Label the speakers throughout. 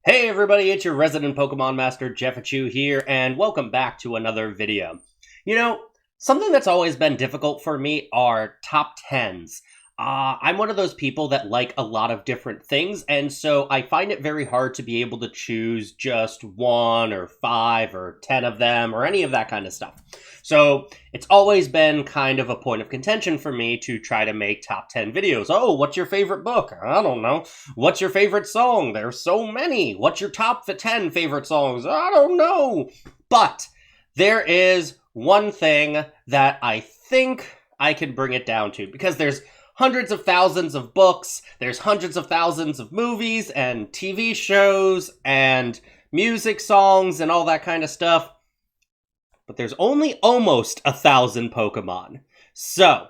Speaker 1: Hey everybody, it's your resident Pokemon Master, Jeffachu here, and welcome back to another video. You know, something that's always been difficult for me are top 10s. I'm one of those people that like a lot of different things, and so I find it very hard to be able to choose just one or 5 or 10 of them or any of that kind of stuff. So it's always been kind of a point of contention for me to try to make top 10 videos. Oh, what's your favorite book? I don't know. What's your favorite song? There's so many. What's your top 10 favorite songs? I don't know. But there is one thing that I think I can bring it down to, because there's hundreds of thousands of books, there's hundreds of thousands of movies and TV shows and music songs and all that kind of stuff, but there's only almost 1,000 Pokemon. So,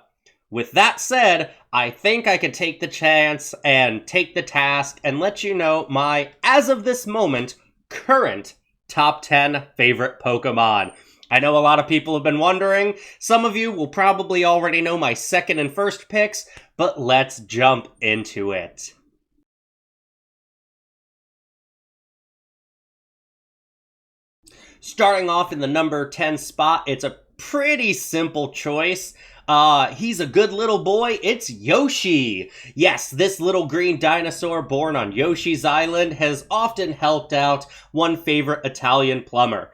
Speaker 1: with that said, I think I could take the chance and take the task and let you know my, as of this moment, current top 10 favorite Pokemon. I know a lot of people have been wondering. Some of you will probably already know my second and first picks, but let's jump into it. Starting off in the number 10 spot, it's a pretty simple choice. He's a good little boy. It's Yoshi. Yes, this little green dinosaur born on Yoshi's Island has often helped out one favorite Italian plumber.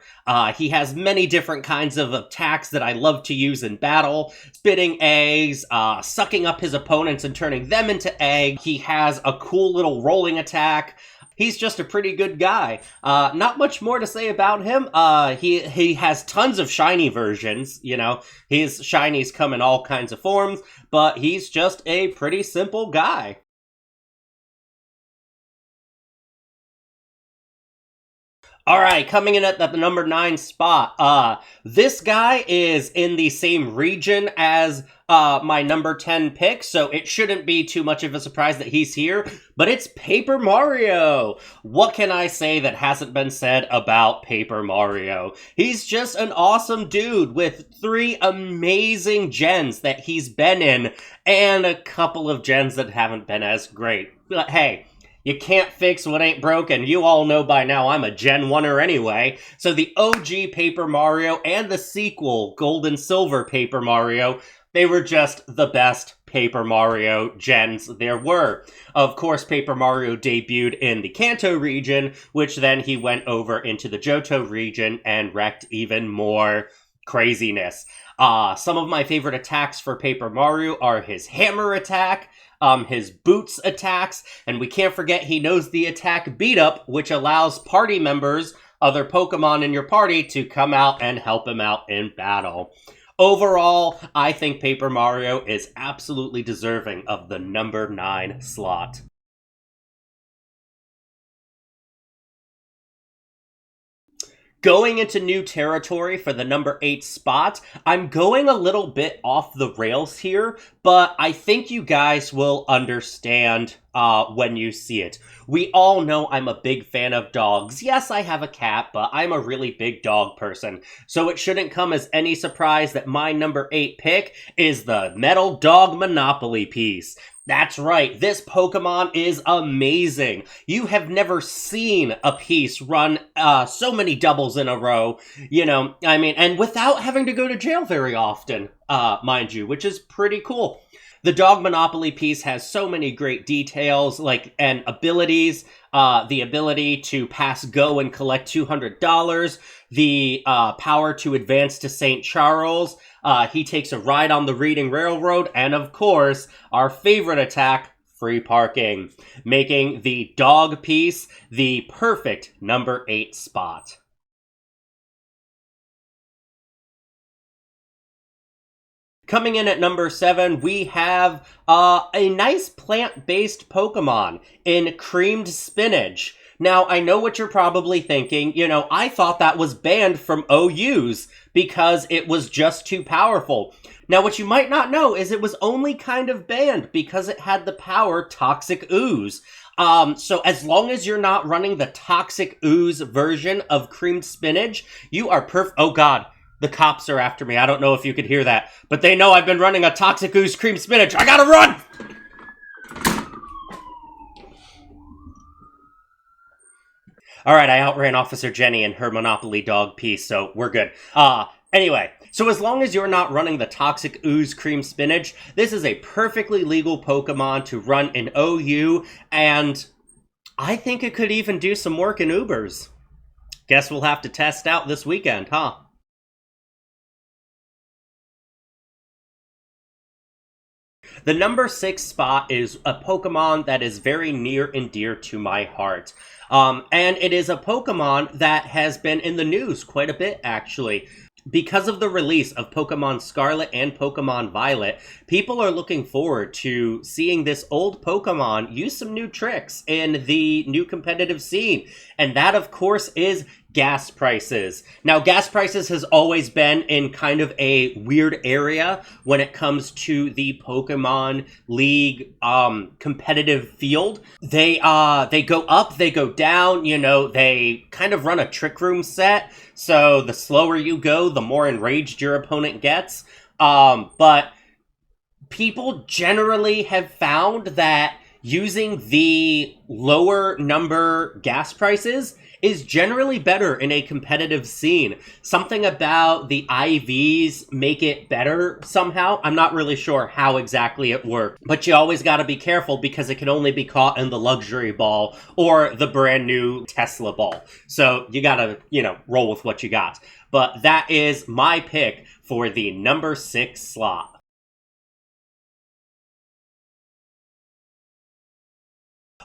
Speaker 1: He has many different kinds of attacks that I love to use in battle. Spitting eggs, sucking up his opponents and turning them into eggs. He has a cool little rolling attack. He's just a pretty good guy. Not much more to say about him. He has tons of shiny versions, you know. His shinies come in all kinds of forms, but he's just a pretty simple guy. Alright, coming in at the number 9 spot, this guy is in the same region as my number 10 pick, so it shouldn't be too much of a surprise that he's here, but it's Paper Mario! What can I say that hasn't been said about Paper Mario? He's just an awesome dude with 3 amazing gens that he's been in, and a couple of gens that haven't been as great. But hey, you can't fix what ain't broken. You all know by now I'm a Gen 1er anyway. So the OG Paper Mario and the sequel, Gold and Silver Paper Mario, they were just the best Paper Mario gens there were. Of course, Paper Mario debuted in the Kanto region, which then he went over into the Johto region and wrecked even more craziness. Some of my favorite attacks for Paper Mario are his hammer attack, his boots attacks, and we can't forget he knows the attack Beat Up, which allows party members, other Pokemon in your party, to come out and help him out in battle. Overall, I think Paper Mario is absolutely deserving of the number 9 slot. Going into new territory for the number 8 spot, I'm going a little bit off the rails here, but I think you guys will understand when you see it. We all know I'm a big fan of dogs. Yes, I have a cat, but I'm a really big dog person, so it shouldn't come as any surprise that my number 8 pick is the Metal Dog Monopoly piece. That's right, this Pokemon is amazing. You have never seen a piece run so many doubles in a row, you know, I mean, and without having to go to jail very often, mind you, which is pretty cool. The Dog Monopoly piece has so many great details, and abilities. The ability to pass go and collect $200, the power to advance to St. Charles, he takes a ride on the Reading Railroad, and of course, our favorite attack, free parking, making the dog piece the perfect number 8 spot. Coming in at number 7, we have a nice plant-based Pokemon in Creamed Spinach. Now, I know what you're probably thinking. You know, I thought that was banned from OUs because it was just too powerful. Now, what you might not know is it was only kind of banned because it had the power Toxic Ooze. So as long as you're not running the Toxic Ooze version of Creamed Spinach, you are oh god. The cops are after me. I don't know if you could hear that, but they know I've been running a Toxic Ooze Cream Spinach. I gotta run! All right, I outran Officer Jenny and her Monopoly dog piece, so we're good. Anyway, so as long as you're not running the Toxic Ooze Cream Spinach, this is a perfectly legal Pokemon to run in OU, and I think it could even do some work in Ubers. Guess we'll have to test out this weekend, huh? The number 6 spot is a Pokemon that is very near and dear to my heart. And it is a Pokemon that has been in the news quite a bit, actually. Because of the release of Pokemon Scarlet and Pokemon Violet, people are looking forward to seeing this old Pokemon use some new tricks in the new competitive scene. And that, of course, is gas prices. Now, gas prices has always been in kind of a weird area when it comes to the Pokemon League competitive field. They go up, they go down, they kind of run a trick room set. So the slower you go, the more enraged your opponent gets. But people generally have found that using the lower number gas prices is generally better in a competitive scene. Something about the IVs make it better somehow. I'm not really sure how exactly it works, but you always got to be careful because it can only be caught in the luxury ball or the brand new Tesla ball. So you got to, roll with what you got. But that is my pick for the number 6 slot.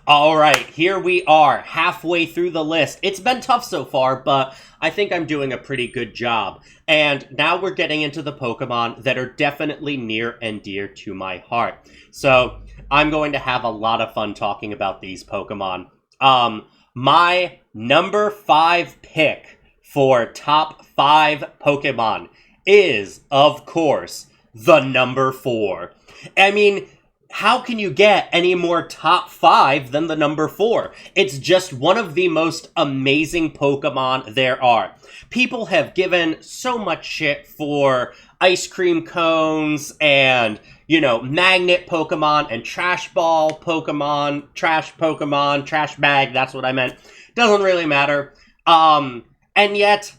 Speaker 1: All right, here we are, halfway through the list. It's been tough so far, but I think I'm doing a pretty good job. And now we're getting into the Pokemon that are definitely near and dear to my heart. So I'm going to have a lot of fun talking about these Pokemon. My number 5 pick for top 5 Pokemon is, of course, the number 4. I mean, how can you get any more top 5 than the number 4? It's just one of the most amazing Pokemon there are. People have given so much shit for ice cream cones and, magnet Pokemon and trash ball Pokemon, trash bag, that's what I meant. Doesn't really matter. And yet,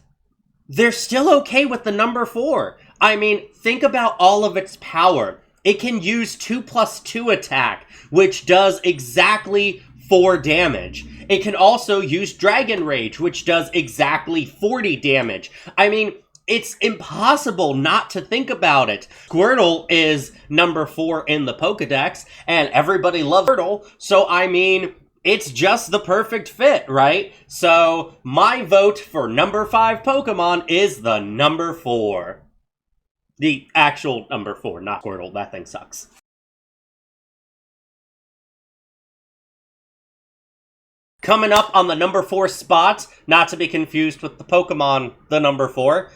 Speaker 1: they're still okay with the number 4. I mean, think about all of its power. It can use 2+2 attack, which does exactly 4 damage. It can also use Dragon Rage, which does exactly 40 damage. I mean, it's impossible not to think about it. Squirtle is number 4 in the Pokedex, and everybody loves Squirtle, so I mean, it's just the perfect fit, right? So, my vote for number 5 Pokemon is the number 4. The actual number 4, not Squirtle. That thing sucks. Coming up on the number 4 spot, not to be confused with the Pokemon, the number 4,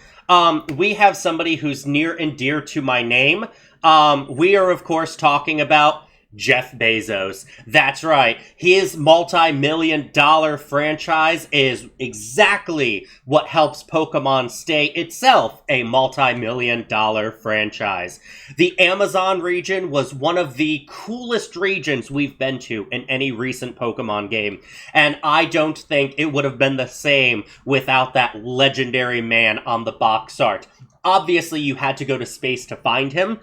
Speaker 1: we have somebody who's near and dear to my name. We are, of course, talking about Jeff Bezos. That's right. His multi-million-dollar franchise is exactly what helps Pokemon stay itself a multi-million-dollar franchise. The Amazon region was one of the coolest regions we've been to in any recent Pokemon game, and I don't think it would have been the same without that legendary man on the box art. Obviously, you had to go to space to find him.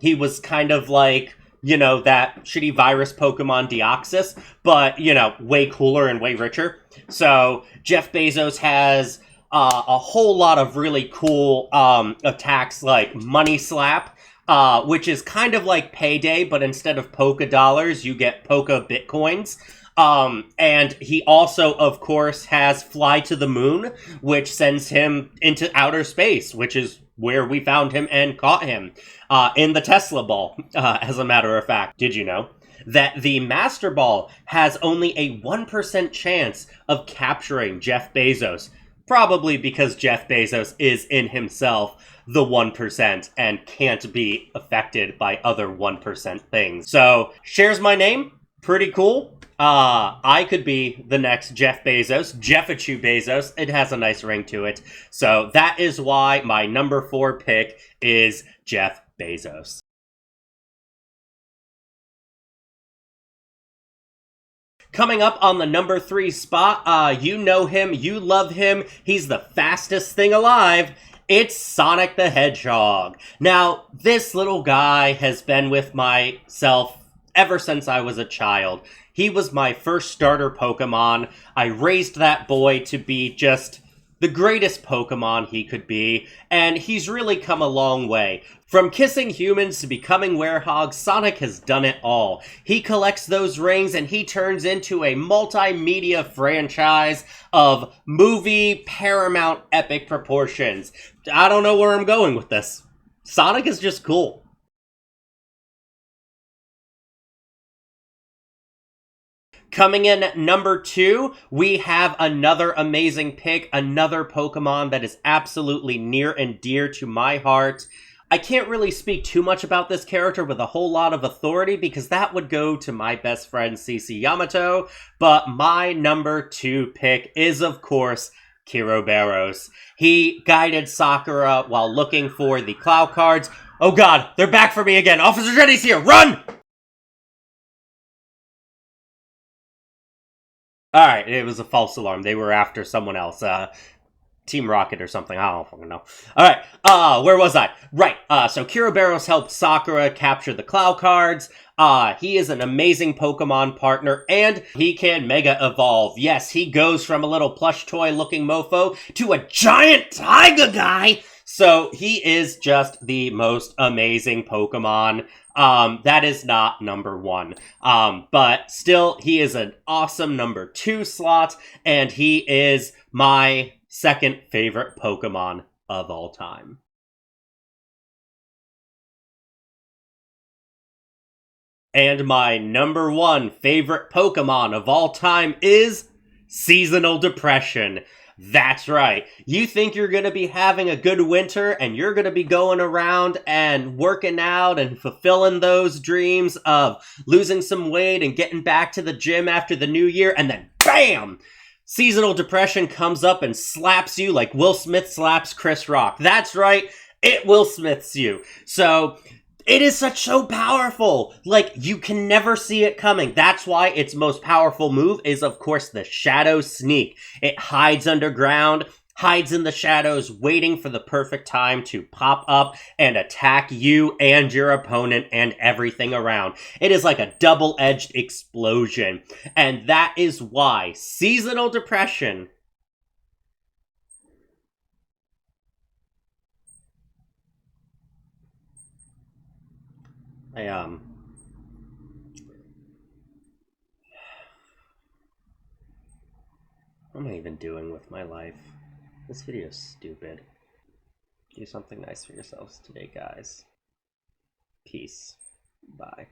Speaker 1: He was kind of like, that shitty virus Pokemon Deoxys, but, way cooler and way richer. So, Jeff Bezos has a whole lot of really cool attacks like Money Slap, which is kind of like Payday, but instead of Poke Dollars, you get Poke Bitcoins. And he also, of course, has Fly to the Moon, which sends him into outer space, which is where we found him and caught him, in the Tesla Ball, as a matter of fact. Did you know that the Master Ball has only a 1% chance of capturing Jeff Bezos? Probably because Jeff Bezos is in himself the 1% and can't be affected by other 1% things. So, shares my name. Pretty cool. I could be the next Jeff Bezos, Jeffachu Bezos. It has a nice ring to it. So that is why my number 4 pick is Jeff Bezos. Coming up on the number 3 spot, you know him, you love him, he's the fastest thing alive. It's Sonic the Hedgehog. Now, this little guy has been with myself ever since I was a child. He was my first starter Pokemon. I raised that boy to be just the greatest Pokemon he could be, and he's really come a long way. From kissing humans to becoming Werehog, Sonic has done it all. He collects those rings and he turns into a multimedia franchise of movie Paramount epic proportions. I don't know where I'm going with this. Sonic is just cool. Coming in at number 2, we have another amazing pick, another Pokemon that is absolutely near and dear to my heart. I can't really speak too much about this character with a whole lot of authority because that would go to my best friend CC Yamato, but my number 2 pick is, of course, Kiroberos. He guided Sakura while looking for the Clow cards. Oh god, they're back for me again! Officer Jetty's here! Run! Alright, it was a false alarm. They were after someone else. Team Rocket or something. I don't fucking know. Alright, where was I? Right, so Kiroberos helped Sakura capture the Clow cards. He is an amazing Pokemon partner, and he can Mega Evolve. Yes, he goes from a little plush toy looking mofo to a giant tiger guy! So he is just the most amazing Pokemon. That is not number 1. But still, he is an awesome number 2 slot, and he is my second favorite Pokemon of all time. And my number 1 favorite Pokemon of all time is Seasonal Depression. That's right. You think you're going to be having a good winter and you're going to be going around and working out and fulfilling those dreams of losing some weight and getting back to the gym after the new year, and then BAM! Seasonal Depression comes up and slaps you like Will Smith slaps Chris Rock. That's right. It Will Smiths you. So it is so powerful. Like, you can never see it coming. That's why its most powerful move is, of course, the Shadow Sneak. It hides underground, hides in the shadows, waiting for the perfect time to pop up and attack you and your opponent and everything around. It is like a double-edged explosion. And that is why Seasonal Depression what am I even doing with my life? This video is stupid. Do something nice for yourselves today, guys. Peace. Bye.